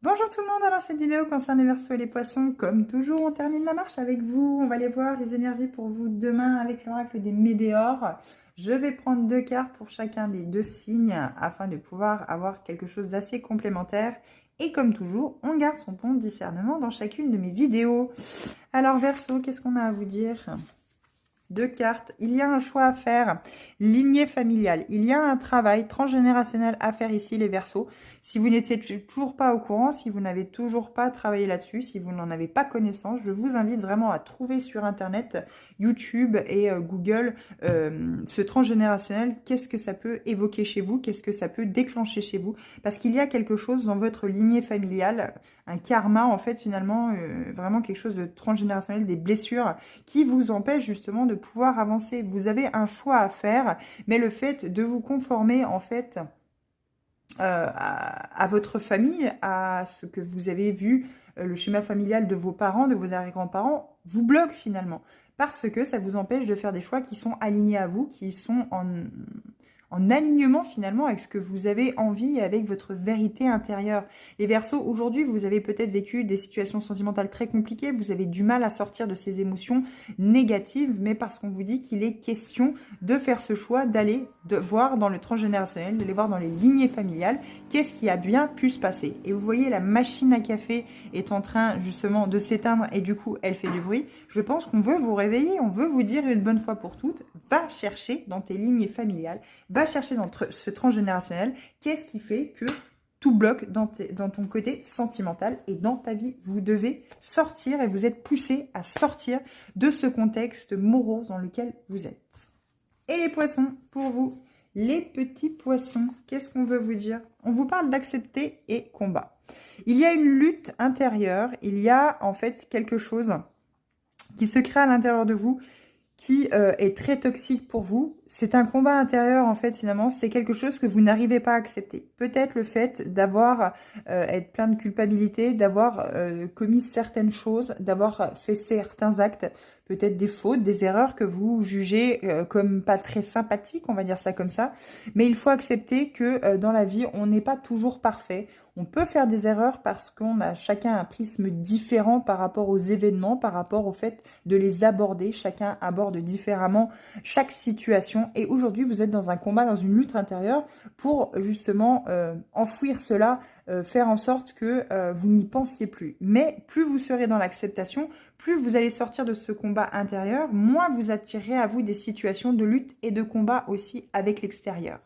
Bonjour tout le monde, alors cette vidéo concerne les Verseaux et les Poissons. Comme toujours, on termine la marche avec vous. On va aller voir les énergies pour vous demain avec l'oracle des Médéors. Je vais prendre 2 cartes pour chacun des 2 signes afin de pouvoir avoir quelque chose d'assez complémentaire. Et comme toujours, on garde son pont de discernement dans chacune de mes vidéos. Alors Verseau, qu'est-ce qu'on a à vous dire ? 2 cartes, il y a un choix à faire, lignée familiale, il y a un travail transgénérationnel à faire ici les Verseaux. Si vous n'étiez toujours pas au courant, si vous n'avez toujours pas travaillé là-dessus, si vous n'en avez pas connaissance, je vous invite vraiment à trouver sur internet, YouTube et Google ce transgénérationnel, qu'est-ce que ça peut évoquer chez vous, qu'est-ce que ça peut déclencher chez vous, parce qu'il y a quelque chose dans votre lignée familiale, un karma en fait finalement, vraiment quelque chose de transgénérationnel, des blessures qui vous empêche justement de pouvoir avancer. Vous avez un choix à faire, mais le fait de vous conformer en fait à votre famille, à ce que vous avez vu, le schéma familial de vos parents, de vos arrière-grands-parents, vous bloque finalement. Parce que ça vous empêche de faire des choix qui sont alignés à vous, qui sont en alignement finalement avec ce que vous avez envie et avec votre vérité intérieure. Les Verseaux, aujourd'hui, vous avez peut-être vécu des situations sentimentales très compliquées, vous avez du mal à sortir de ces émotions négatives, mais parce qu'on vous dit qu'il est question de faire ce choix, d'aller voir dans le transgénérationnel, d'aller voir dans les lignées familiales, qu'est-ce qui a bien pu se passer. Et vous voyez, la machine à café est en train justement de s'éteindre et du coup, elle fait du bruit. Je pense qu'on veut vous réveiller, on veut vous dire une bonne fois pour toutes, va chercher dans tes lignées familiales, va chercher dans ce transgénérationnel, qu'est-ce qui fait que tout bloque dans ton côté sentimental et dans ta vie. Vous devez sortir et vous êtes poussé à sortir de ce contexte morose dans lequel vous êtes. Et les poissons, pour vous, les petits poissons, qu'est-ce qu'on veut vous dire? On vous parle d'accepter et combat. Il y a une lutte intérieure, il y a en fait quelque chose qui se crée à l'intérieur de vous, qui est très toxique pour vous. C'est un combat intérieur, en fait, finalement. C'est quelque chose que vous n'arrivez pas à accepter. Peut-être le fait d'avoir, être plein de culpabilité, d'avoir commis certaines choses, d'avoir fait certains actes, peut-être des fautes, des erreurs que vous jugez comme pas très sympathiques, on va dire ça comme ça. Mais il faut accepter que dans la vie, on n'est pas toujours parfait. On peut faire des erreurs parce qu'on a chacun un prisme différent par rapport aux événements, par rapport au fait de les aborder. Chacun aborde différemment chaque situation. Et aujourd'hui, vous êtes dans un combat, dans une lutte intérieure pour justement enfouir cela, faire en sorte que vous n'y pensiez plus. Mais plus vous serez dans l'acceptation, plus vous allez sortir de ce combat intérieur, moins vous attirerez à vous des situations de lutte et de combat aussi avec l'extérieur.